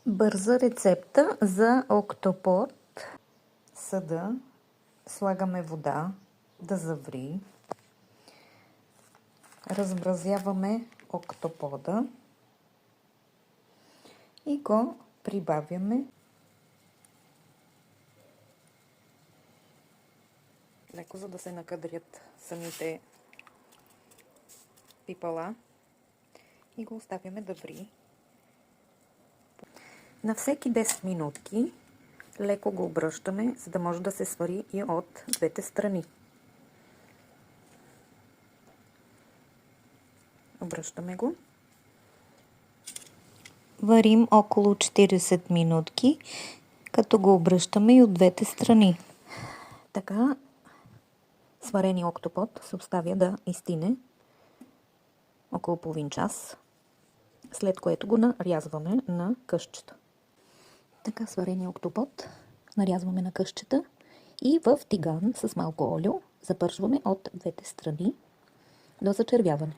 Бърза рецепта за октопод. В съда слагаме вода да заври. Размразяваме октопода и го прибавяме леко, за да се накадрят самите пипала, и го оставяме да ври. На всеки 10 минутки леко го обръщаме, за да може да се свари и от двете страни. Обръщаме го. Варим около 40 минутки, като го обръщаме и от двете страни. Така сварения октопод се оставя да изстине около половин час, след което го нарязваме на късчета. Така сварения октопод нарязваме на късчета и в тиган с малко олио запържваме от двете страни до зачервяване.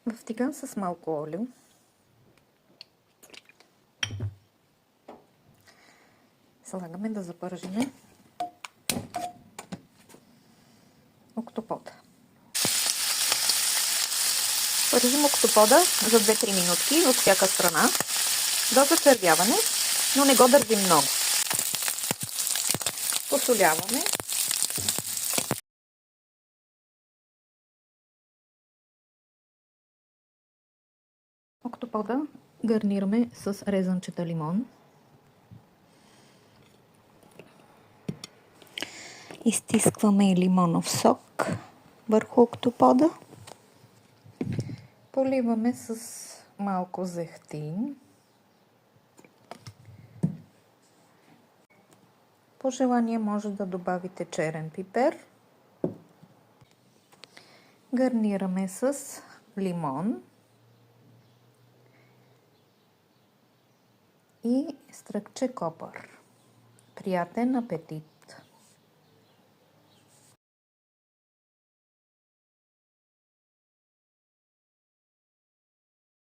В тиган с малко олио слагаме да запържиме октопода. Пържим октопода за 2-3 минутки от всяка страна до зачервяване, но не го държим много. Посоляваме. Октопода гарнираме с резанчета лимон. Изстискваме лимонов сок върху октопода. Поливаме с малко зехтин. По желание може да добавите черен пипер. Гарнираме с лимон и стръкче копър. Приятен апетит!